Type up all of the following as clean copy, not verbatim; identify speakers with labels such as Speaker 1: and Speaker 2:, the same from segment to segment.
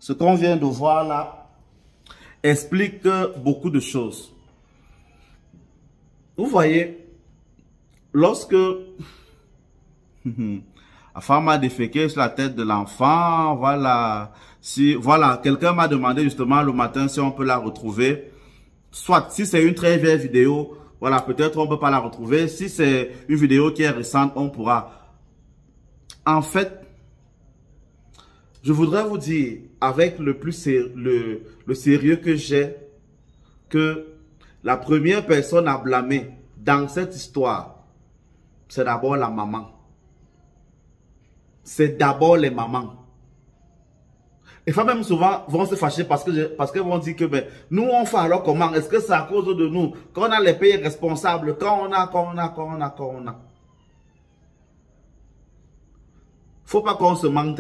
Speaker 1: ce qu'on vient de voir là explique beaucoup de choses. Vous voyez, lorsque la femme a déféqué sur la tête de l'enfant, voilà, quelqu'un m'a demandé justement le matin si on peut la retrouver. Soit, si c'est une très vieille vidéo, voilà, peut-être on ne peut pas la retrouver. Si c'est une vidéo qui est récente, on pourra. En fait, je voudrais vous dire, avec le sérieux que j'ai, que la première personne à blâmer dans cette histoire, c'est d'abord la maman. C'est d'abord les mamans. Les femmes même souvent vont se fâcher parce qu'elles vont dire que ben, nous on fait alors comment? Est-ce que c'est à cause de nous? Quand on a les pays responsables, quand on a. Faut pas qu'on se mente.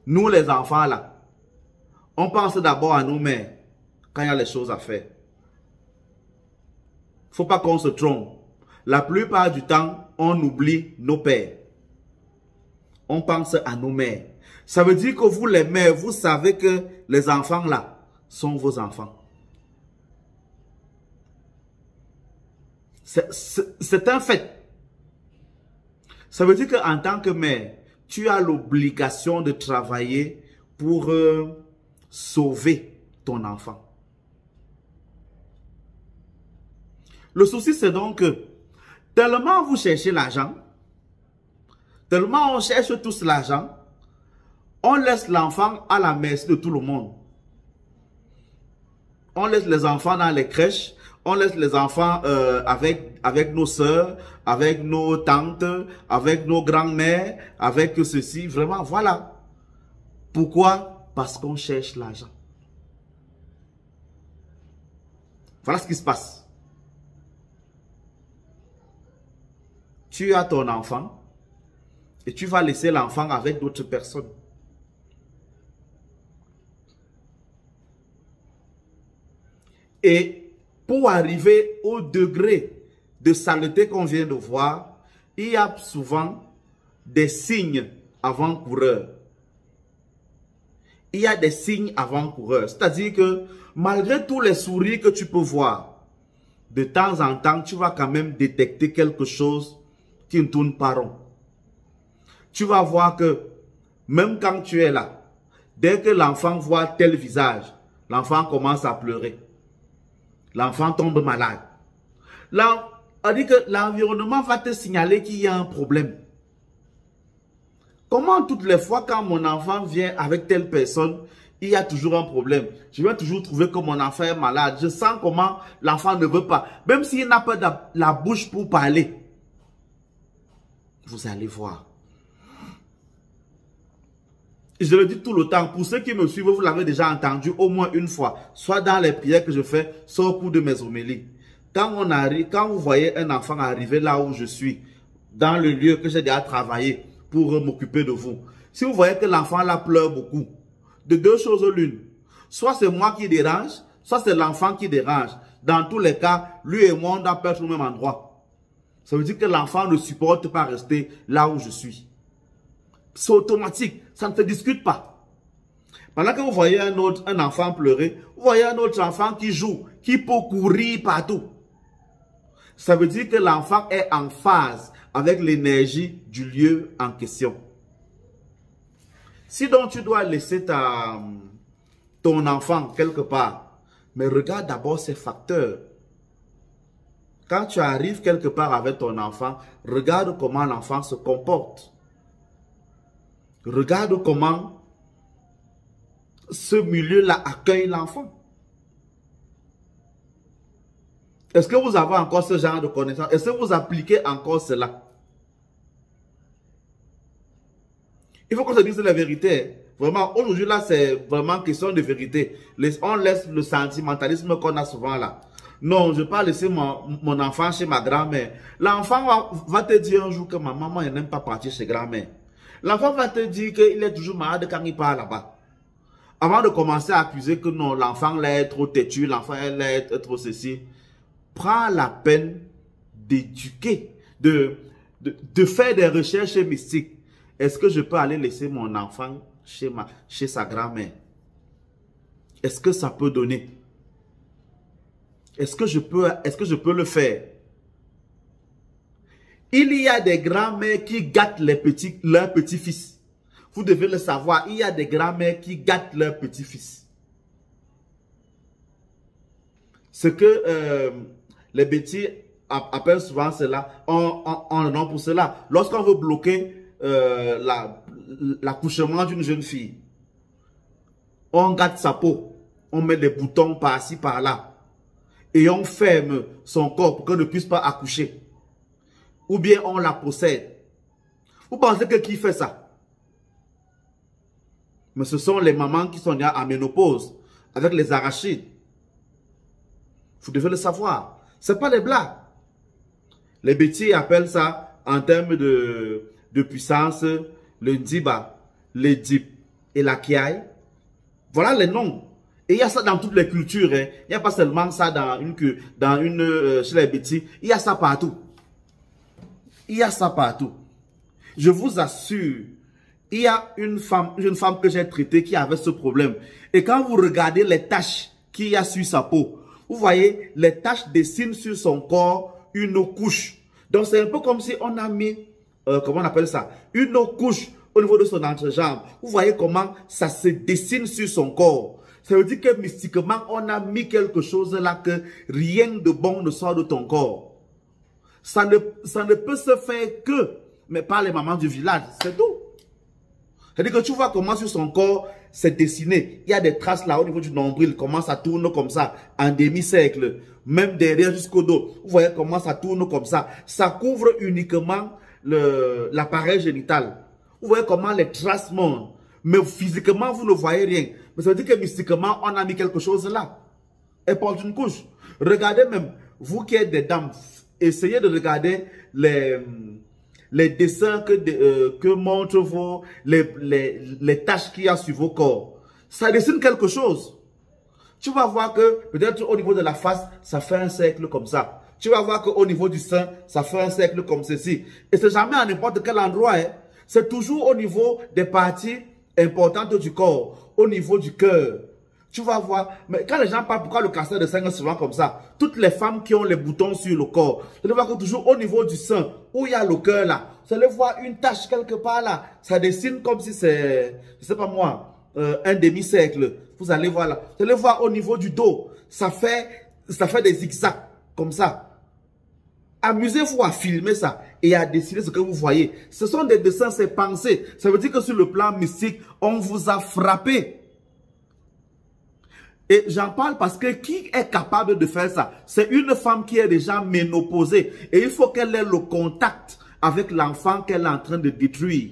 Speaker 1: Nous les enfants là, on pense d'abord à nos mères quand il y a les choses à faire. Faut pas qu'on se trompe. La plupart du temps, on oublie nos pères. On pense à nos mères. Ça veut dire que vous les mères, vous savez que les enfants là sont vos enfants. C'est un fait. Ça veut dire qu'en tant que mère, tu as l'obligation de travailler pour sauver ton enfant. Le souci, c'est donc que tellement vous cherchez l'argent, tellement on cherche tous l'argent, on laisse l'enfant à la merci de tout le monde. On laisse les enfants dans les crèches, on laisse les enfants avec nos soeurs, avec nos tantes, avec nos grands-mères, avec ceci. Vraiment, voilà. Pourquoi? Parce qu'on cherche l'argent. Voilà ce qui se passe. Tu as ton enfant et tu vas laisser l'enfant avec d'autres personnes. Et pour arriver au degré de saleté qu'on vient de voir, il y a souvent des signes avant-coureurs. Il y a des signes avant-coureurs. C'est-à-dire que malgré tous les sourires que tu peux voir, de temps en temps, tu vas quand même détecter quelque chose qui ne tourne pas rond. Tu vas voir que même quand tu es là, dès que l'enfant voit tel visage, l'enfant commence à pleurer. L'enfant tombe malade. Là, on dit que l'environnement va te signaler qu'il y a un problème. Comment toutes les fois quand mon enfant vient avec telle personne, il y a toujours un problème. Je vais toujours trouver que mon enfant est malade. Je sens comment l'enfant ne veut pas. Même s'il n'a pas la bouche pour parler. Vous allez voir. Je le dis tout le temps, pour ceux qui me suivent, vous l'avez déjà entendu au moins une fois, soit dans les prières que je fais, soit au cours de mes homélies. Quand vous voyez un enfant arriver là où je suis, dans le lieu que j'ai déjà travaillé pour m'occuper de vous, si vous voyez que l'enfant là pleure beaucoup, de deux choses l'une, soit c'est moi qui dérange, soit c'est l'enfant qui dérange. Dans tous les cas, lui et moi, on doit perdre au même endroit. Ça veut dire que l'enfant ne supporte pas rester là où je suis. C'est automatique, ça ne se discute pas. Pendant que vous voyez un enfant pleurer, vous voyez un autre enfant qui joue, qui peut courir partout. Ça veut dire que l'enfant est en phase avec l'énergie du lieu en question. Si donc tu dois laisser ton enfant quelque part, mais regarde d'abord ces facteurs. Quand tu arrives quelque part avec ton enfant, regarde comment l'enfant se comporte. Regarde comment ce milieu-là accueille l'enfant. Est-ce que vous avez encore ce genre de connaissances? Est-ce que vous appliquez encore cela? Il faut qu'on se dise la vérité. Vraiment, aujourd'hui, là, c'est vraiment question de vérité. On laisse le sentimentalisme qu'on a souvent là. Non, je ne vais pas laisser mon enfant chez ma grand-mère. L'enfant va te dire un jour que ma maman n'aime pas partir chez grand-mère. L'enfant va te dire qu'il est toujours malade quand il part là-bas. Avant de commencer à accuser que non, l'enfant est trop têtu, l'enfant est trop ceci. Prends la peine d'éduquer, de faire des recherches mystiques. Est-ce que je peux aller laisser mon enfant chez sa grand-mère? est-ce que ça peut donner? Est-ce que je peux le faire? Il y a des grands-mères qui gâtent leurs petits-fils. Vous devez le savoir, il y a des grands-mères qui gâtent leurs petits-fils. Ce que les bêtis appellent souvent cela, on nom pour cela. Lorsqu'on veut bloquer l'accouchement d'une jeune fille, on gâte sa peau, on met des boutons par-ci, par-là, et on ferme son corps pour qu'elle ne puisse pas accoucher. Ou bien on la possède. Vous pensez que qui fait ça? Mais ce sont les mamans qui sont en ménopause, avec les arachides. Vous devez le savoir. Ce n'est pas des blagues. Les bêtis appellent ça, en termes de puissance, le Ndiba, le Dip et la Kiaï. Voilà les noms. Et il y a ça dans toutes les cultures. Hein. Il n'y a pas seulement ça chez les bêtis. Il y a ça partout. Il y a ça partout. Je vous assure, il y a une femme que j'ai traitée qui avait ce problème. Et quand vous regardez les taches qu'il y a sur sa peau, vous voyez, les taches dessinent sur son corps une couche. Donc c'est un peu comme si on a mis, comment on appelle ça, une couche au niveau de son entrejambe. Vous voyez comment ça se dessine sur son corps. Ça veut dire que mystiquement, on a mis quelque chose là que rien de bon ne sort de ton corps. Ça ne peut se faire que, mais par les mamans du village, c'est tout. C'est-à-dire que tu vois comment sur son corps c'est dessiné. Il y a des traces là au niveau du nombril, comment ça tourne comme ça, en demi-cercle. Même derrière jusqu'au dos. Vous voyez comment ça tourne comme ça. Ça couvre uniquement l'appareil génital. Vous voyez comment les traces montent. Mais physiquement, vous ne voyez rien. Mais ça veut dire que mystiquement, on a mis quelque chose là. Elle porte une couche. Regardez même, vous qui êtes des dames, essayez de regarder les dessins que montrent les taches qu'il y a sur vos corps. Ça dessine quelque chose. Tu vas voir que peut-être au niveau de la face, ça fait un cercle comme ça. Tu vas voir qu'au niveau du sein, ça fait un cercle comme ceci. Et c'est jamais à n'importe quel endroit. Hein. C'est toujours au niveau des parties importantes du corps, au niveau du cœur. Tu vas voir, mais quand les gens parlent pourquoi le cancer de sein est souvent comme ça, toutes les femmes qui ont les boutons sur le corps, vous allez voir que toujours au niveau du sein, où il y a le cœur là, vous allez voir une tache quelque part là, ça dessine comme si c'est, je sais pas moi, un demi-cercle. Vous allez voir là, vous allez voir au niveau du dos, ça fait des zigzags comme ça. Amusez-vous à filmer ça et à dessiner ce que vous voyez. Ce sont des dessins, c'est pensé. Ça veut dire que sur le plan mystique, on vous a frappé. Et j'en parle parce que qui est capable de faire ça? C'est une femme qui est déjà ménopausée. Et il faut qu'elle ait le contact avec l'enfant qu'elle est en train de détruire.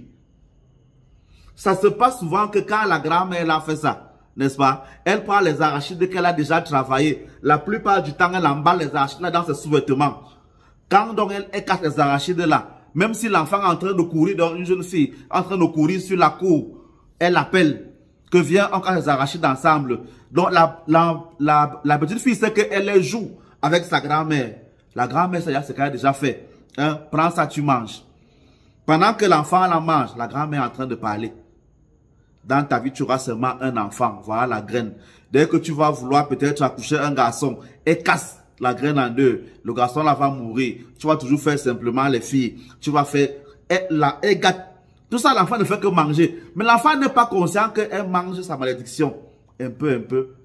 Speaker 1: Ça se passe souvent que quand la grand-mère a fait ça, n'est-ce pas? Elle prend les arachides qu'elle a déjà travaillé. La plupart du temps, elle emballe les arachides là dans ses sous-vêtements. Quand donc elle casse les arachides là, même si l'enfant est en train de courir, donc une jeune fille en train de courir sur la cour, elle appelle que viens, on casse les arachides ensemble. Donc la petite fille sait qu'elle joue avec sa grand-mère. La grand-mère, c'est ce qu'elle a déjà fait. Hein? Prends ça, tu manges. Pendant que l'enfant la mange, la grand-mère est en train de parler. Dans ta vie, tu auras seulement un enfant. Voilà la graine. Dès que tu vas vouloir peut-être accoucher un garçon, elle casse la graine en deux. Le garçon là va mourir. Tu vas toujours faire simplement les filles. Tu vas faire... Elle gâte. Tout ça, l'enfant ne fait que manger. Mais l'enfant n'est pas conscient qu'elle mange sa malédiction. Un peu.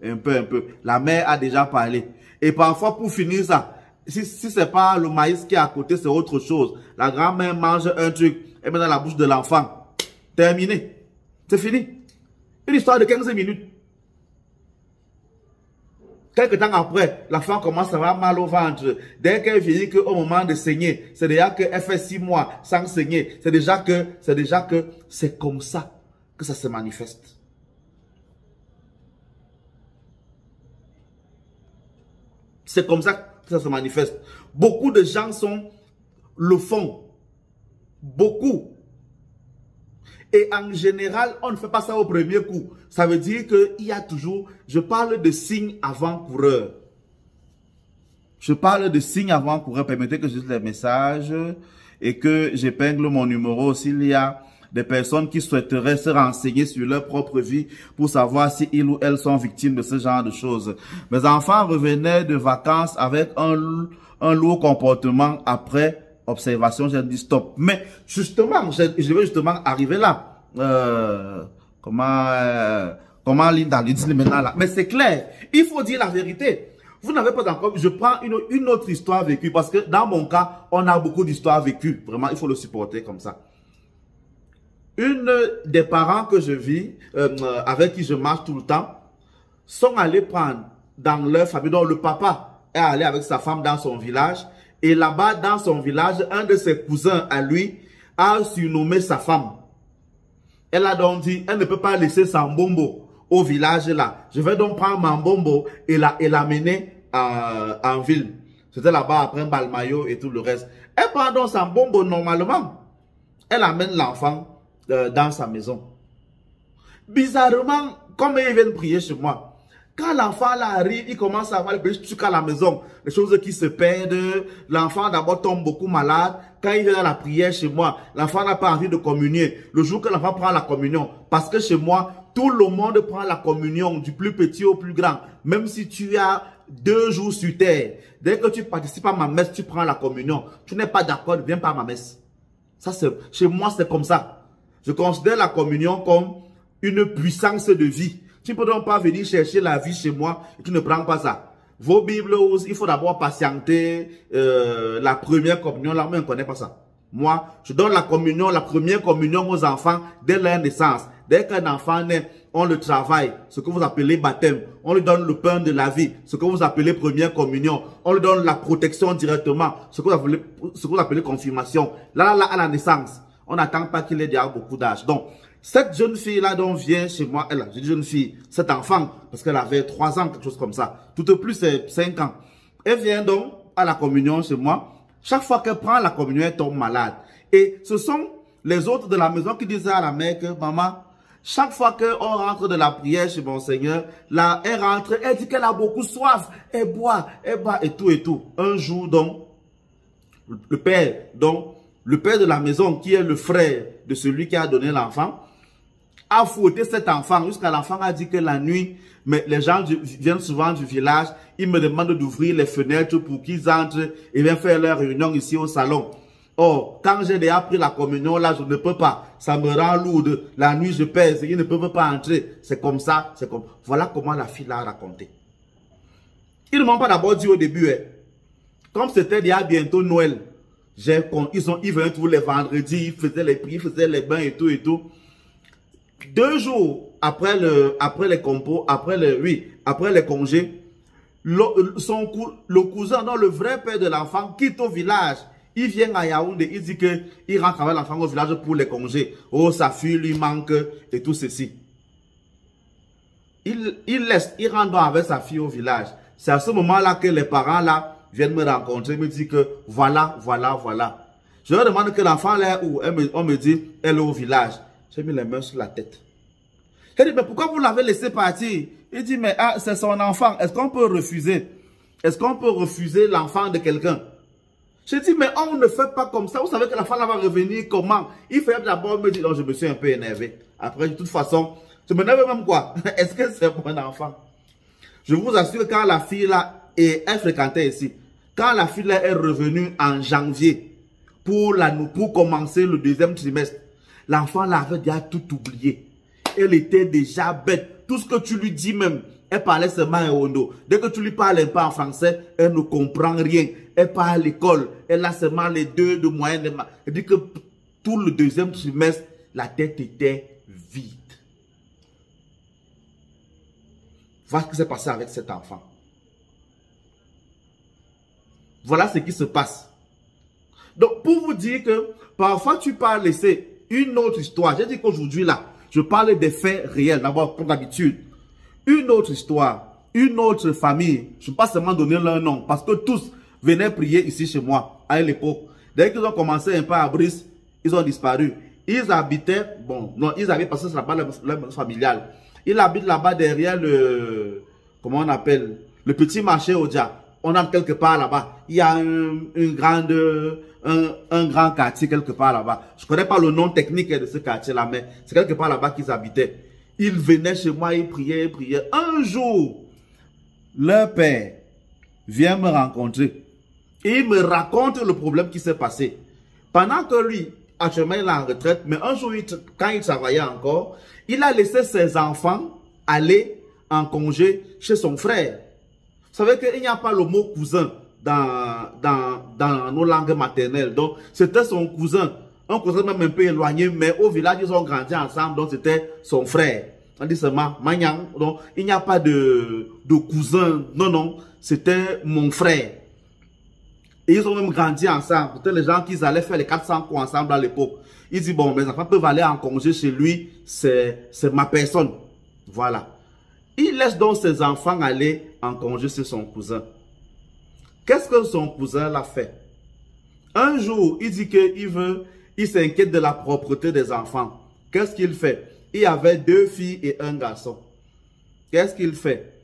Speaker 1: La mère a déjà parlé. Et parfois, pour finir ça, si ce n'est pas le maïs qui est à côté, c'est autre chose. La grand-mère mange un truc, elle met dans la bouche de l'enfant. Terminé. C'est fini. Une histoire de 15 minutes. Quelque temps après, l'enfant commence à avoir mal au ventre. Dès qu'elle finit qu'au moment de saigner, c'est déjà qu'elle fait 6 mois sans saigner. C'est déjà que c'est comme ça que ça se manifeste. C'est comme ça que ça se manifeste. Beaucoup de gens le font. Beaucoup. Et en général, on ne fait pas ça au premier coup. Ça veut dire qu'il y a toujours... Je parle de signes avant-coureurs. Je parle de signes avant-coureurs. Permettez que je lise les messages et que j'épingle mon numéro s'il y a des personnes qui souhaiteraient se renseigner sur leur propre vie pour savoir si ils ou elles sont victimes de ce genre de choses. Mes enfants revenaient de vacances avec un lourd comportement après observation. J'ai dit stop. Mais justement, je vais justement arriver là. Comment Linda lui dit maintenant là? Mais c'est clair, il faut dire la vérité. Vous n'avez pas encore... Je prends une autre histoire vécue parce que dans mon cas, on a beaucoup d'histoires vécues. Vraiment, il faut le supporter comme ça. Une des parents que je vis, avec qui je marche tout le temps, sont allés prendre dans leur famille. Donc le papa est allé avec sa femme dans son village. Et là-bas, dans son village, un de ses cousins à lui a surnommé sa femme. Elle a donc dit, elle ne peut pas laisser son bombo au village là. Je vais donc prendre mon bombo et l'amener en ville. C'était là-bas après un balmaillot et tout le reste. Elle prend donc son bombo normalement. Elle amène l'enfant dans sa maison. Bizarrement, comme ils viennent prier chez moi, quand l'enfant là arrive, il commence à avoir les petits trucs à la maison, les choses qui se perdent. L'enfant d'abord tombe beaucoup malade. Quand il vient dans la prière chez moi, l'enfant n'a pas envie de communier. Le jour que l'enfant prend la communion, parce que chez moi, tout le monde prend la communion, du plus petit au plus grand. Même si tu as 2 jours sur terre, dès que tu participes à ma messe, tu prends la communion. Tu n'es pas d'accord, ne viens pas à ma messe. Ça, chez moi, c'est comme ça. Je considère la communion comme une puissance de vie. Tu ne peux donc pas venir chercher la vie chez moi et tu ne prends pas ça. Vos Bibles, il faut d'abord patienter la première communion. Là, moi, on ne connaît pas ça. Moi, je donne la communion, la première communion aux enfants dès leur naissance. Dès qu'un enfant naît, on le travaille, ce que vous appelez baptême. On lui donne le pain de la vie, ce que vous appelez première communion. On lui donne la protection directement, ce que vous appelez confirmation. Là, à la naissance, on n'attend pas qu'il ait déjà beaucoup d'âge. Donc, cette jeune fille-là donc vient chez moi, j'ai dit jeune fille, cet enfant, parce qu'elle avait 3 ans, quelque chose comme ça. Tout au plus, c'est 5 ans. Elle vient donc à la communion chez moi. Chaque fois qu'elle prend la communion, elle tombe malade. Et ce sont les autres de la maison qui disaient à la mère que, maman, chaque fois qu'on rentre de la prière chez mon Seigneur, là, elle rentre, elle dit qu'elle a beaucoup soif, elle boit et tout et tout. Un jour, donc, le père de la maison, qui est le frère de celui qui a donné l'enfant, a fouetté cet enfant jusqu'à l'enfant a dit que la nuit, mais les gens viennent souvent du village, ils me demandent d'ouvrir les fenêtres pour qu'ils entrent et viennent faire leur réunion ici au salon. Or, quand j'ai déjà pris la communion, là, je ne peux pas. Ça me rend lourde. La nuit, je pèse. Ils ne peuvent pas entrer. C'est comme ça. C'est comme... Voilà comment la fille l'a raconté. Ils ne m'ont pas d'abord dit au début, comme c'était déjà bientôt Noël, ils venaient tous les vendredis, ils faisaient les prières, ils faisaient les bains et tout et tout. 2 jours après les congés, le cousin, non, le vrai père de l'enfant, quitte au village. Il vient à Yaoundé, il dit qu'il rentre avec l'enfant au village pour les congés. Oh, sa fille lui manque et tout ceci. Il rentre avec sa fille au village. C'est à ce moment-là que les parents là viennent me rencontrer, me disent que voilà. Je leur demande que l'enfant là est où? On me dit, elle est au village. J'ai mis les mains sur la tête. J'ai dit, mais pourquoi vous l'avez laissé partir? Il dit, mais c'est son enfant. Est-ce qu'on peut refuser? Est-ce qu'on peut refuser l'enfant de quelqu'un? J'ai dit, mais on ne fait pas comme ça. Vous savez que la femme va revenir comment? Il fait d'abord me dire, non, je me suis un peu énervé. Après, de toute façon, je m'énerve même quoi? Est-ce que c'est mon enfant? Je vous assure, quand la fille là, et elle fréquentait ici, quand la fille là est revenue en janvier pour commencer le 2e trimestre, l'enfant là avait déjà tout oublié. Elle était déjà bête. Tout ce que tu lui dis même, elle parlait seulement en Ondo. Dès que tu lui parles un peu en français, elle ne comprend rien. Elle part à l'école, elle a seulement les 2 de moyenne. Elle dit que tout le 2e trimestre, la tête était vide. Voilà ce qui s'est passé avec cet enfant. Voilà ce qui se passe. Donc, pour vous dire que parfois tu peux laisser une autre histoire. J'ai dit qu'aujourd'hui là, je parle des faits réels, d'abord comme d'habitude. Une autre histoire, une autre famille. Je ne peux pas seulement donner leur nom parce que tous venaient prier ici chez moi à l'époque. Dès qu'ils ont commencé un peu à Brice, ils ont disparu. Ils habitaient, ils avaient passé là-bas leur maison familiale. Ils habitent là-bas derrière le, comment on appelle, le petit marché Odia. on a quelque part là-bas. Il y a un grand quartier quelque part là-bas. Je ne connais pas le nom technique de ce quartier-là, mais c'est quelque part là-bas qu'ils habitaient. Ils venaient chez moi, ils priaient, ils priaient. Un jour, leur père vient me rencontrer. Et il me raconte le problème qui s'est passé. Pendant que lui, actuellement, il est en retraite, mais un jour, quand il travaillait encore, il a laissé ses enfants aller en congé chez son frère. Vous savez qu'il n'y a pas le mot cousin dans nos langues maternelles. Donc, c'était son cousin. Un cousin même un peu éloigné, mais au village, ils ont grandi ensemble. Donc, c'était son frère. On dit seulement Magnang. Donc, il n'y a pas de cousin. Non, non. C'était mon frère. Et ils ont même grandi ensemble. Peut-être les gens qui allaient faire les 400 coups ensemble à l'époque. Ils disent, bon, mes enfants peuvent aller en congé chez lui. C'est ma personne. Voilà. Il laisse donc ses enfants aller en congé chez son cousin. Qu'est-ce que son cousin l'a fait? Un jour, il dit il s'inquiète de la propreté des enfants. Qu'est-ce qu'il fait? Il y avait 2 filles et un garçon. Qu'est-ce qu'il fait?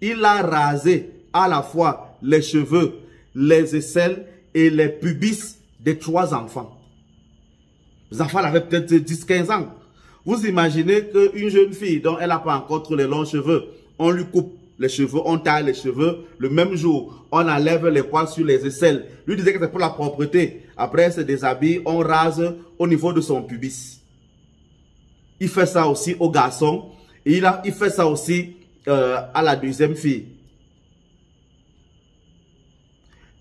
Speaker 1: Il a rasé à la fois les cheveux, les aisselles et les pubis des 3 enfants. Les enfants avaient peut-être 10-15 ans. Vous imaginez qu'une jeune fille dont elle n'a pas encore trop les longs cheveux, on lui coupe les cheveux, on taille les cheveux. Le même jour, on enlève les poils sur les aisselles. Lui disait que c'est pour la propreté. Après, elle se déshabille, on rase au niveau de son pubis. Il fait ça aussi au garçon. Et il fait ça aussi à la 2e fille.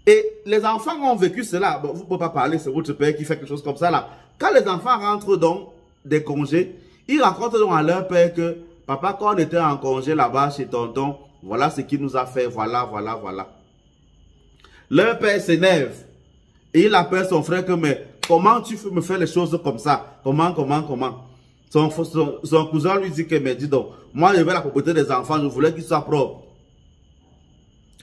Speaker 1: Et les enfants ont vécu cela. Bon, vous ne pouvez pas parler, c'est votre père qui fait quelque chose comme ça là. Quand les enfants rentrent donc des congés, ils racontent donc à leur père que papa, quand on était en congé là-bas chez tonton, voilà ce qu'il nous a fait, voilà. Leur père s'énerve. Et il appelle son frère que, mais comment tu me fais les choses comme ça? Comment? Son cousin lui dit que, mais dis donc, moi je veux la propreté des enfants, je voulais qu'ils soient propres.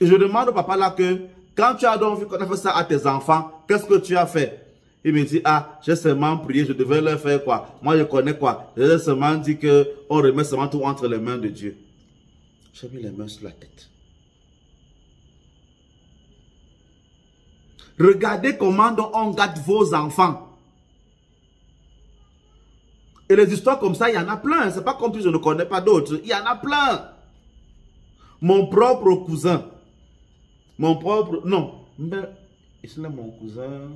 Speaker 1: Et je demande au papa là que, quand tu as donc vu qu'on a fait ça à tes enfants, qu'est-ce que tu as fait? Il me dit, ah, j'ai seulement prié, je devais leur faire quoi? Moi, je connais quoi? J'ai seulement dit qu'on remet seulement tout entre les mains de Dieu. J'ai mis les mains sur la tête. Regardez comment donc on gâte vos enfants. Et les histoires comme ça, il y en a plein. C'est pas comme si je ne connais pas d'autres. Il y en a plein. Mon propre cousin. Non. Mais, ici là, mon cousin...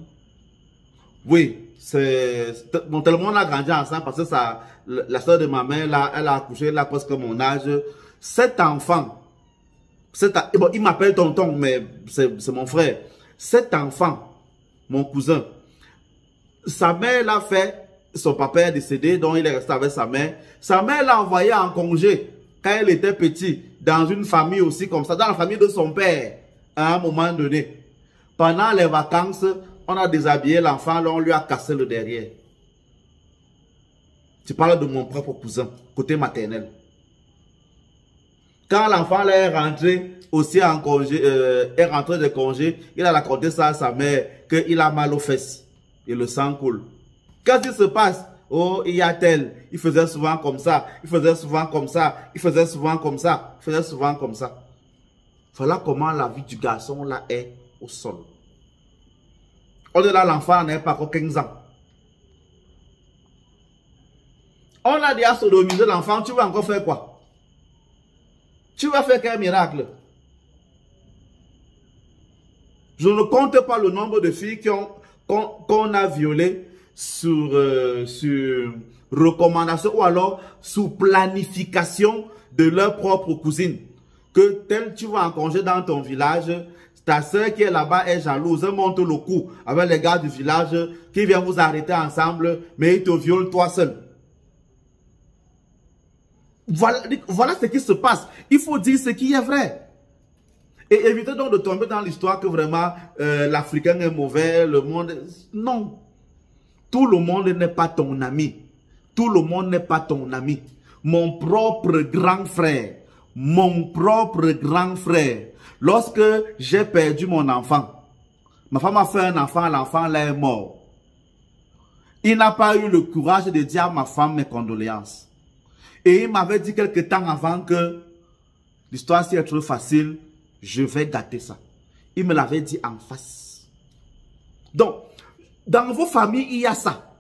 Speaker 1: Oui, tellement on a grandi ensemble parce que la soeur de ma mère, là, elle a accouché, là, presque mon âge. Cet enfant, bon, il m'appelle tonton, mais c'est mon frère. Cet enfant, mon cousin, sa mère l'a fait, son papa est décédé, donc il est resté avec sa mère. Sa mère l'a envoyé en congé quand elle était petite, dans une famille aussi comme ça, dans la famille de son père, à un moment donné. Pendant les vacances, on a déshabillé l'enfant, on lui a cassé le derrière. Tu parles de mon propre cousin, côté maternel. Quand l'enfant est rentré aussi en congé, est rentré de congé, il a raconté ça à sa mère, qu'il a mal aux fesses et le sang coule. Qu'est-ce qui se passe? Oh, il y a tel, il faisait souvent comme ça, il faisait souvent comme ça, il faisait souvent comme ça, il faisait souvent comme ça. Voilà comment la vie du garçon là est au sol. Au-delà, l'enfant n'a pas encore 15 ans. On a déjà sodomisé l'enfant, tu vas encore faire quoi? Tu vas faire quel miracle? Je ne compte pas le nombre de filles qu'on a violées sur recommandation ou alors sous planification de leur propre cousine. Que tel tu vas en congé dans ton village, ta soeur qui est là-bas est jalouse, elle monte le coup avec les gars du village qui viennent vous arrêter ensemble, mais ils te violent toi seul. Voilà ce qui se passe. Il faut dire ce qui est vrai. Et évitez donc de tomber dans l'histoire que vraiment l'Africain est mauvais, le monde... Non. Tout le monde n'est pas ton ami. Tout le monde n'est pas ton ami. Mon propre grand frère, lorsque j'ai perdu mon enfant, ma femme a fait un enfant, l'enfant là est mort. Il n'a pas eu le courage de dire à ma femme mes condoléances. Et il m'avait dit quelque temps avant que l'histoire si est trop facile, je vais gâter ça. Il me l'avait dit en face. Donc, dans vos familles, il y a ça.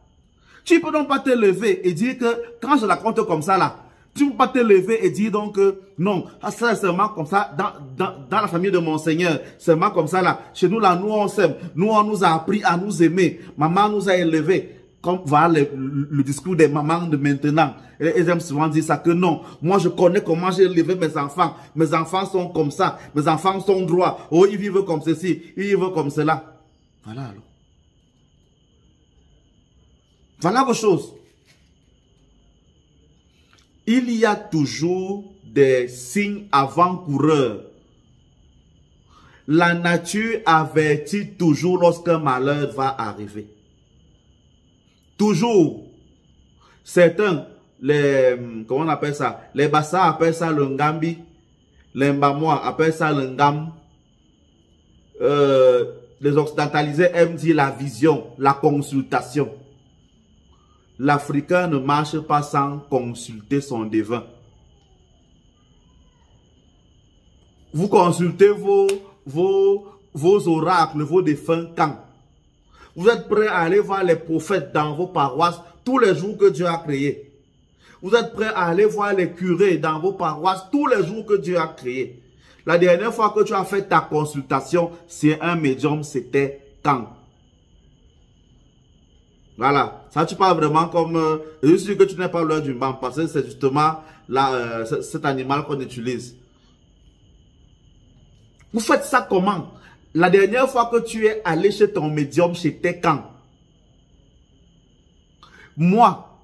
Speaker 1: Tu ne peux donc pas te lever et dire que, quand je la compte comme ça là, tu ne peux pas te lever et dire donc non, ça c'est seulement comme ça, dans la famille de mon Seigneur, seulement comme ça là. Chez nous là, nous on s'aime, nous on nous a appris à nous aimer, maman nous a élevés. Comme voilà le discours des mamans de maintenant. Elles aiment souvent dire ça que non, moi je connais comment j'ai élevé mes enfants sont comme ça, mes enfants sont droits, oh ils vivent comme ceci, ils vivent comme cela. Voilà alors. Voilà vos choses. Il y a toujours des signes avant-coureurs. La nature avertit toujours lorsqu'un malheur va arriver. Toujours. Certains, comment on appelle ça? Les Bassa appellent ça le Ngambi. Les Mbamois appellent ça le Ngam. Les occidentalisés aiment dire la vision, la consultation. L'Africain ne marche pas sans consulter son devin. Vous consultez vos oracles, vos défunts quand? Vous êtes prêts à aller voir les prophètes dans vos paroisses tous les jours que Dieu a créés. Vous êtes prêts à aller voir les curés dans vos paroisses tous les jours que Dieu a créés. La dernière fois que tu as fait ta consultation, c'est un médium, c'était quand? Voilà, ça tu parles vraiment comme... je suis sûr que tu n'es pas l'heure du banc parce que c'est justement là, cet animal qu'on utilise. Vous faites ça comment? La dernière fois que tu es allé chez ton médium, c'était quand? Moi,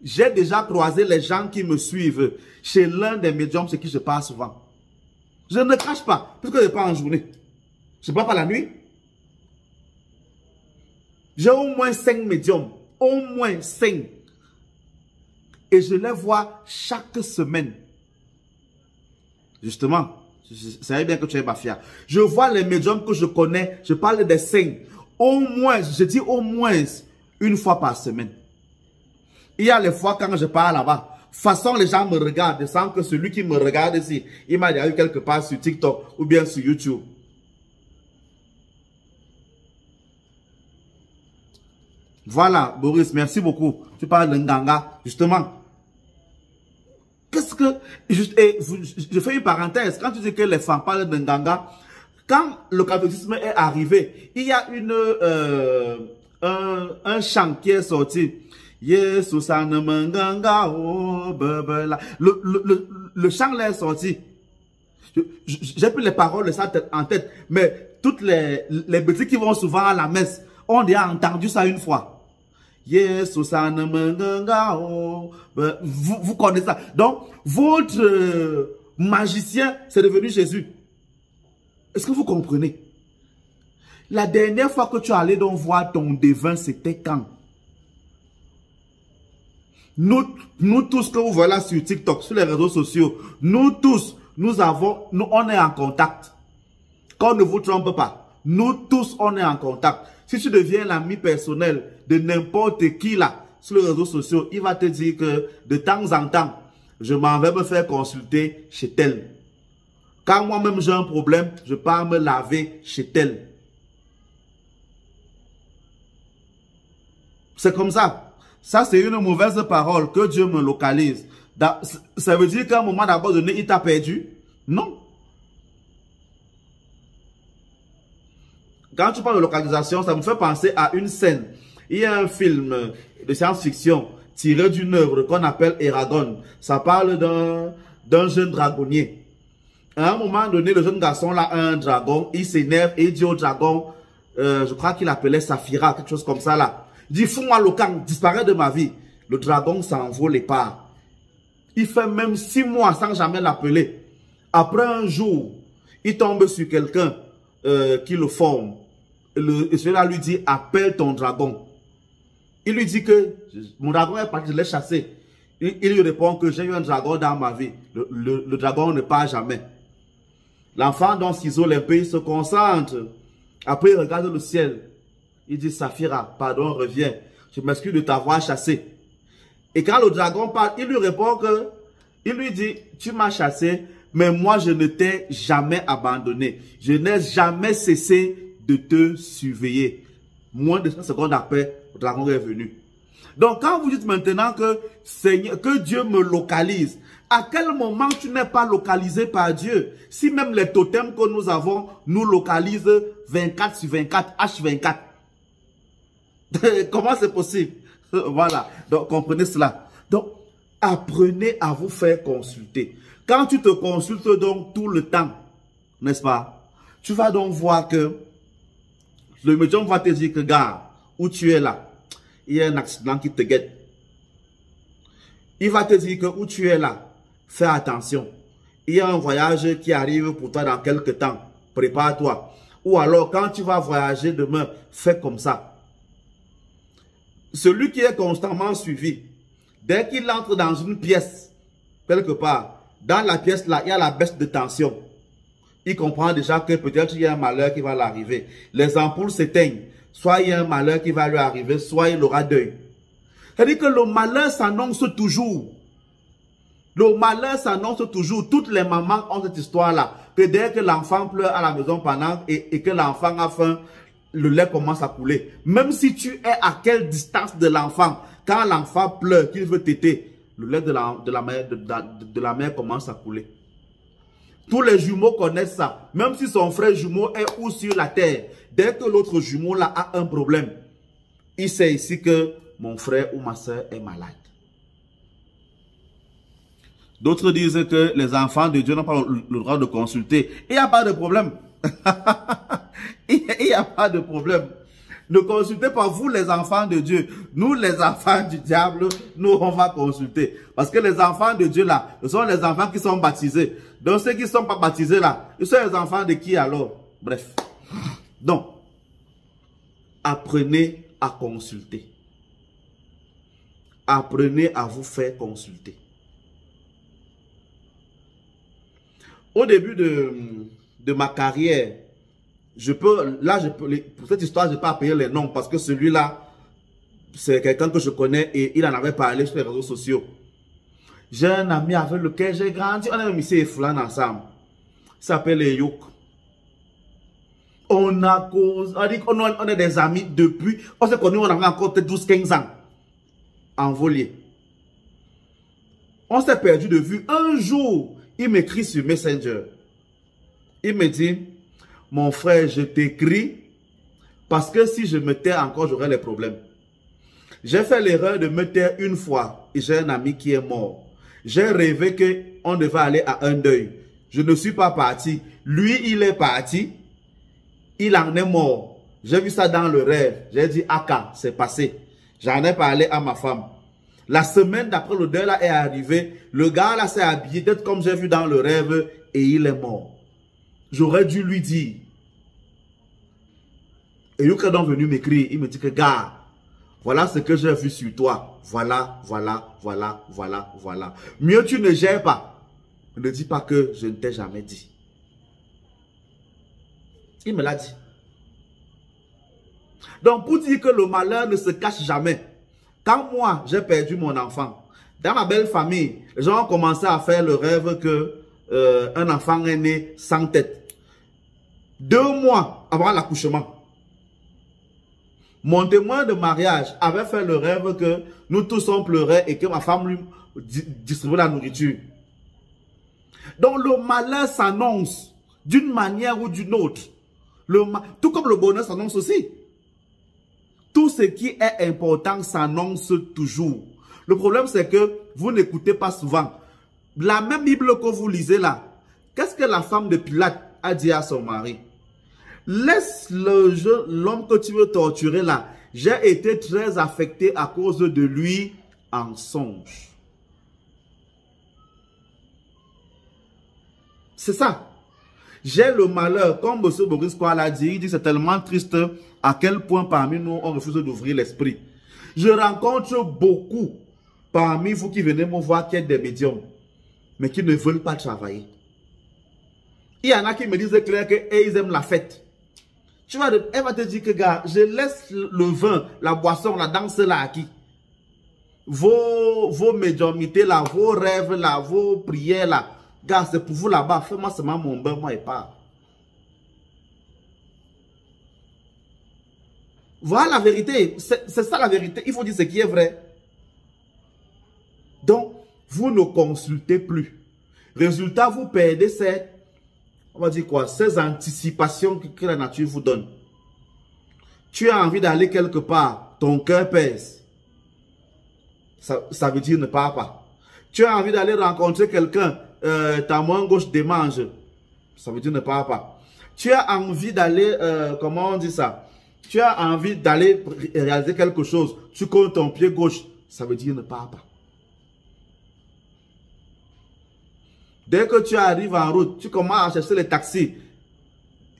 Speaker 1: j'ai déjà croisé les gens qui me suivent chez l'un des médiums chez qui je pars souvent. Je ne cache pas, puisque je ne pars en journée. Je ne pars pas la nuit. J'ai au moins 5 médiums. Au moins 5. Et je les vois chaque semaine. Justement, je savais bien que tu es mafia. Je vois les médiums que je connais. Je parle des 5. Au moins, je dis au moins une fois par semaine. Il y a les fois quand je pars là-bas. Façon, les gens me regardent sans que celui qui me regarde ici, il m'a déjà eu quelque part sur TikTok ou bien sur YouTube. Voilà, Boris, merci beaucoup. Tu parles de Nganga, justement. Qu'est-ce que... je fais une parenthèse. Quand tu dis que les femmes parlent de Nganga, quand le catholicisme est arrivé, il y a un chant qui est sorti. Le chant là est sorti. J'ai plus les paroles ça en tête, mais toutes les bêtises qui vont souvent à la messe, on a entendu ça une fois. Vous connaissez ça. Donc, votre magicien, c'est devenu Jésus. Est-ce que vous comprenez? La dernière fois que tu es allé donc voir ton devin, c'était quand? Nous tous que vous voyez là sur TikTok, sur les réseaux sociaux, nous tous, on est en contact. Qu'on ne vous trompe pas. Nous tous, on est en contact. Si tu deviens l'ami personnel de n'importe qui là, sur les réseaux sociaux, il va te dire que de temps en temps, je m'en vais me faire consulter chez tel. Quand moi-même j'ai un problème, je pars me laver chez tel. C'est comme ça. Ça, c'est une mauvaise parole que Dieu me localise. Ça veut dire qu'à un moment d'abord donné, il t'a perdu? Non. Quand tu parles de localisation, ça me fait penser à une scène. Il y a un film de science-fiction tiré d'une œuvre qu'on appelle Eragon. Ça parle d'un jeune dragonnier. À un moment donné, le jeune garçon là a un dragon. Il s'énerve et il dit au dragon, je crois qu'il appelait Saphira, quelque chose comme ça là. Il dit, fous-moi le camp, disparaît de ma vie. Le dragon s'envole et part. Il fait même 6 mois sans jamais l'appeler. Après un jour, il tombe sur quelqu'un qui le forme. Et celui-là lui dit, appelle ton dragon. Il lui dit que mon dragon est parti, je l'ai chassé. Il lui répond que j'ai eu un dragon dans ma vie. Le dragon ne part jamais. L'enfant donc s'isole un peu, il se concentre. Après, il regarde le ciel. Il dit, Saphira, pardon, reviens. Je m'excuse de t'avoir chassé. Et quand le dragon parle, il lui répond que, il lui dit, tu m'as chassé, mais moi je ne t'ai jamais abandonné. Je n'ai jamais cessé de te surveiller. Moins de 5 secondes après, le dragon est venu. Donc quand vous dites maintenant que, Seigneur, que Dieu me localise, à quel moment tu n'es pas localisé par Dieu? Si même les totems que nous avons nous localisent 24 sur 24, H24. Comment c'est possible? Voilà, donc comprenez cela. Donc, apprenez à vous faire consulter. Quand tu te consultes donc tout le temps, n'est-ce pas? Tu vas donc voir que le médium va te dire que, gars, où tu es là, il y a un accident qui te guette. Il va te dire que où tu es là, fais attention. Il y a un voyage qui arrive pour toi dans quelques temps. Prépare-toi. Ou alors, quand tu vas voyager demain, fais comme ça. Celui qui est constamment suivi, dès qu'il entre dans une pièce, quelque part, dans la pièce là, il y a la baisse de tension. Il comprend déjà que peut-être il y a un malheur qui va l'arriver. Les ampoules s'éteignent. Soit il y a un malheur qui va lui arriver, soit il aura deuil. C'est-à-dire que le malheur s'annonce toujours. Le malheur s'annonce toujours. Toutes les mamans ont cette histoire-là. Que dès que l'enfant pleure à la maison pendant et que l'enfant a faim, le lait commence à couler. Même si tu es à quelle distance de l'enfant, quand l'enfant pleure, qu'il veut téter, le lait de la mère commence à couler. Tous les jumeaux connaissent ça. Même si son frère jumeau est où sur la terre, dès que l'autre jumeau là a un problème, il sait ici que mon frère ou ma soeur est malade. D'autres disent que les enfants de Dieu n'ont pas le droit de consulter. Il n'y a pas de problème. Il n'y a pas de problème. Ne consultez pas vous les enfants de Dieu. Nous les enfants du diable, nous on va consulter. Parce que les enfants de Dieu là, ce sont les enfants qui sont baptisés. Donc ceux qui ne sont pas baptisés là, ils sont les enfants de qui alors? Bref. Donc, apprenez à consulter. Apprenez à vous faire consulter. Au début de ma carrière, pour cette histoire, je ne peux pas appeler les noms parce que celui-là, c'est quelqu'un que je connais et il en avait parlé sur les réseaux sociaux. J'ai un ami avec lequel j'ai grandi, on est même ici et Flan ensemble. Il s'appelle Youk. On est des amis depuis, on s'est connus, on avait encore peut-être 12-15 ans. Envolé. On s'est perdu de vue. Un jour, il m'écrit sur Messenger. Il me dit, mon frère, je t'écris parce que si je me tais encore, j'aurai les problèmes. J'ai fait l'erreur de me taire une fois et j'ai un ami qui est mort. J'ai rêvé qu'on devait aller à un deuil. Je ne suis pas parti. Lui, il est parti. Il en est mort. J'ai vu ça dans le rêve. J'ai dit, Aka, c'est passé. J'en ai parlé à ma femme. La semaine d'après, le deuil là est arrivé. Le gars là s'est habillé, peut-être comme j'ai vu dans le rêve, et il est mort. J'aurais dû lui dire. Et Youk est donc venu m'écrire. Il me dit que, gars, voilà ce que j'ai vu sur toi. Voilà. Mieux tu ne gères pas. Ne dis pas que je ne t'ai jamais dit. Il me l'a dit. Donc, pour dire que le malheur ne se cache jamais. Quand moi, j'ai perdu mon enfant, dans ma belle famille, les gens ont commencé à faire le rêve que un enfant est né sans tête. 2 mois avant l'accouchement, mon témoin de mariage avait fait le rêve que nous tous on pleurait et que ma femme lui distribuait la nourriture. Donc le malheur s'annonce d'une manière ou d'une autre. Tout comme le bonheur s'annonce aussi. Tout ce qui est important s'annonce toujours. Le problème, c'est que vous n'écoutez pas souvent. La même Bible que vous lisez là, qu'est-ce que la femme de Pilate a dit à son mari? Laisse l'homme que tu veux torturer là. J'ai été très affecté à cause de lui en songe. C'est ça. J'ai le malheur, comme M. Boris Kwa l'a dit, il dit c'est tellement triste à quel point parmi nous on refuse d'ouvrir l'esprit. Je rencontre beaucoup parmi vous qui venez me voir qui êtes des médiums, mais qui ne veulent pas travailler. Il y en a qui me disent clair qu'ils aiment la fête. Tu vois, elle va te dire que gars, je laisse le vin, la boisson, la danse là à qui? Vos médiumnités là, vos rêves là, vos prières là, Gars, c'est pour vous là-bas. Fais-moi seulement mon beurre, moi et pas. Voilà la vérité. C'est ça la vérité. Il faut dire ce qui est vrai. Donc, vous ne consultez plus. Résultat, vous perdez ces, on va dire quoi, ces anticipations que la nature vous donne. Tu as envie d'aller quelque part, ton cœur pèse. Ça veut dire ne pars pas. Tu as envie d'aller rencontrer quelqu'un, ta main gauche démange. Ça veut dire ne pars pas. Tu as envie d'aller, comment on dit ça? Tu as envie d'aller réaliser quelque chose. Tu comptes ton pied gauche. Ça veut dire ne pars pas. Dès que tu arrives en route, tu commences à chercher les taxis.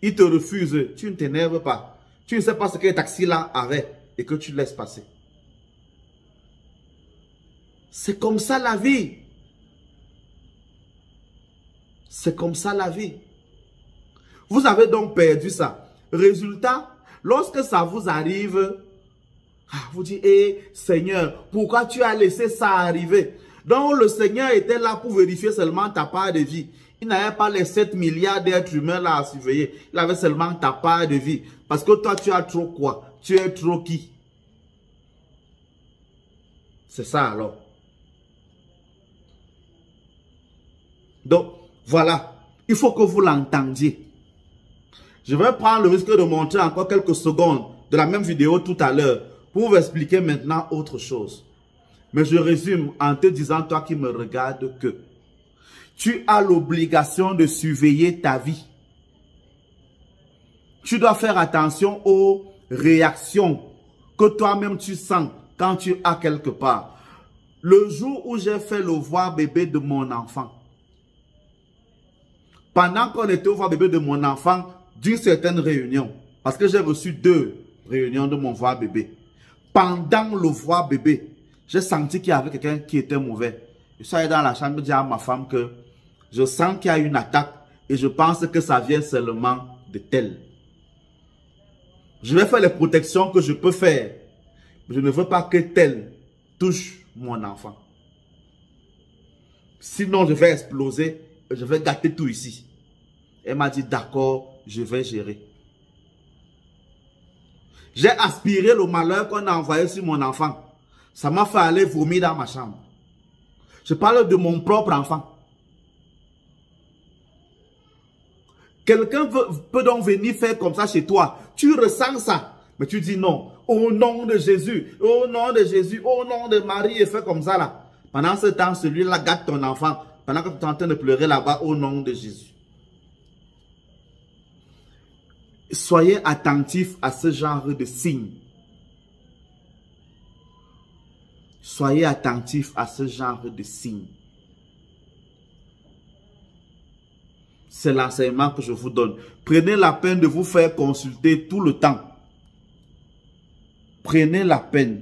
Speaker 1: Ils te refusent. Tu ne t'énerves pas. Tu ne sais pas ce que les taxis là avaient et que tu laisses passer. C'est comme ça la vie. C'est comme ça la vie. Vous avez donc perdu ça. Résultat, lorsque ça vous arrive, vous dites, Seigneur, pourquoi tu as laissé ça arriver? Donc le Seigneur était là pour vérifier seulement ta part de vie. Il n'avait pas les 7 milliards d'êtres humains là à surveiller. Il avait seulement ta part de vie. Parce que toi, tu as trop quoi? Tu es trop qui? C'est ça alors. Donc, voilà. Il faut que vous l'entendiez. Je vais prendre le risque de montrer encore quelques secondes de la même vidéo tout à l'heure pour vous expliquer maintenant autre chose. Mais je résume en te disant, toi qui me regardes, que tu as l'obligation de surveiller ta vie. Tu dois faire attention aux réactions que toi-même tu sens quand tu as quelque part. Le jour où j'ai fait le voir bébé de mon enfant, pendant qu'on était au voir bébé de mon enfant, d'une certaine réunion, parce que j'ai reçu 2 réunions de mon voir bébé, pendant le voir bébé, j'ai senti qu'il y avait quelqu'un qui était mauvais. Je suis allé dans la chambre dire à ma femme que je sens qu'il y a une attaque et je pense que ça vient seulement de tel. Je vais faire les protections que je peux faire. Mais je ne veux pas que tel touche mon enfant. Sinon, je vais exploser et je vais gâter tout ici. Elle m'a dit, d'accord, je vais gérer. J'ai aspiré le malheur qu'on a envoyé sur mon enfant. Ça m'a fait aller vomir dans ma chambre. Je parle de mon propre enfant. Quelqu'un peut donc venir faire comme ça chez toi. Tu ressens ça. Mais tu dis non. Au nom de Jésus. Au nom de Jésus. Au nom de Marie. Et fais comme ça là. Pendant ce temps, celui-là gâte ton enfant. Pendant que tu es en train de pleurer là-bas. Au nom de Jésus. Soyez attentifs à ce genre de signes. Soyez attentifs à ce genre de signes. C'est l'enseignement que je vous donne. Prenez la peine de vous faire consulter tout le temps. Prenez la peine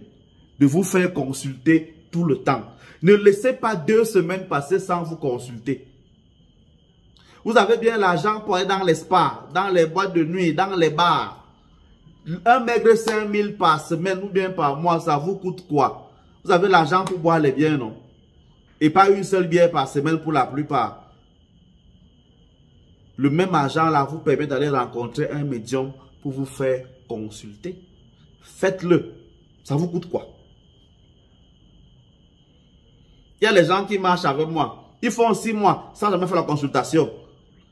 Speaker 1: de vous faire consulter tout le temps. Ne laissez pas 2 semaines passer sans vous consulter. Vous avez bien l'argent pour aller dans les spas, dans les boîtes de nuit, dans les bars. Un maigre 5 000 par semaine ou bien par mois, ça vous coûte quoi? Vous avez l'argent pour boire les biens, non? Et pas une seule bière par semaine pour la plupart. Le même argent là vous permet d'aller rencontrer un médium pour vous faire consulter. Faites-le. Ça vous coûte quoi? Il y a les gens qui marchent avec moi. Ils font 6 mois sans jamais faire la consultation.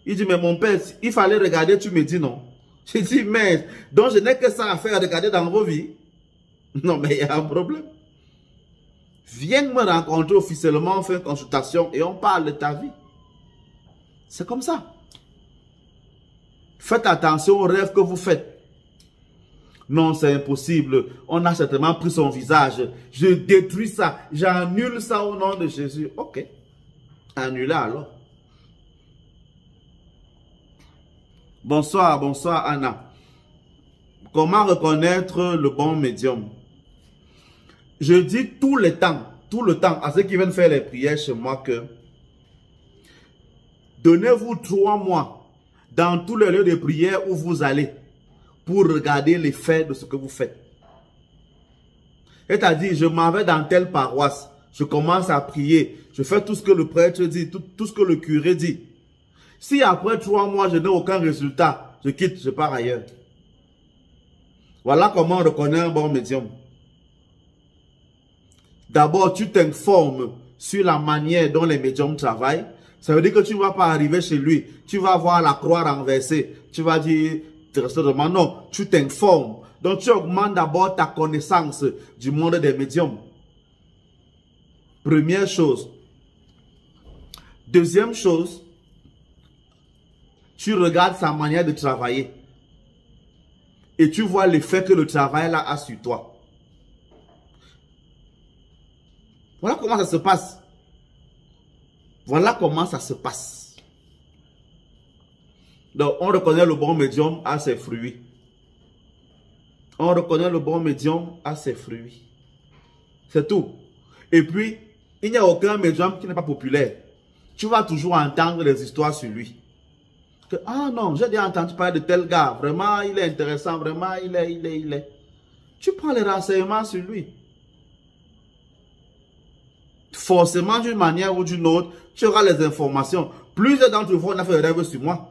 Speaker 1: Ils disent, mais mon père, il fallait regarder, tu me dis non. Je dis, mais, donc je n'ai que ça à faire, regarder dans vos vies. Non, mais il y a un problème. Viens me rencontrer officiellement, on fait une consultation et on parle de ta vie. C'est comme ça. Faites attention aux rêves que vous faites. Non, c'est impossible. On a certainement pris son visage. Je détruis ça. J'annule ça au nom de Jésus. Ok. Annulez alors. Bonsoir, bonsoir Anna. Comment reconnaître le bon médium? Je dis tout le temps à ceux qui viennent faire les prières chez moi que donnez-vous 3 mois dans tous les lieux de prière où vous allez pour regarder l'effet de ce que vous faites. C'est-à-dire, je m'en vais dans telle paroisse. Je commence à prier. Je fais tout ce que le prêtre dit, tout ce que le curé dit. Si après 3 mois, je n'ai aucun résultat, je quitte, je pars ailleurs. Voilà comment on reconnaît un bon médium. D'abord, tu t'informes sur la manière dont les médiums travaillent. Ça veut dire que tu ne vas pas arriver chez lui. Tu vas voir la croix renversée. Tu vas dire, non, tu t'informes. Donc, tu augmentes d'abord ta connaissance du monde des médiums. Première chose. Deuxième chose, tu regardes sa manière de travailler. Et tu vois l'effet que le travail là a sur toi. Voilà comment ça se passe. Voilà comment ça se passe. Donc, on reconnaît le bon médium à ses fruits. On reconnaît le bon médium à ses fruits. C'est tout. Et puis, il n'y a aucun médium qui n'est pas populaire. Tu vas toujours entendre des histoires sur lui. Que, ah non, j'ai déjà entendu parler de tel gars. Vraiment, il est intéressant. Vraiment, il est. Tu prends les renseignements sur lui. Forcément, d'une manière ou d'une autre, tu auras les informations. Plusieurs d'entre vous, on a fait des rêves sur moi.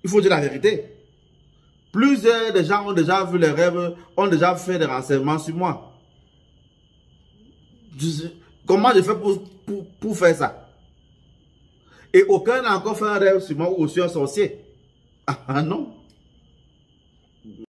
Speaker 1: Il faut dire la vérité. Plusieurs des gens ont déjà vu les rêves, ont déjà fait des renseignements sur moi. Comment je fais pour faire ça? Et aucun n'a encore fait un rêve sur moi ou sur un sorcier. Ah non.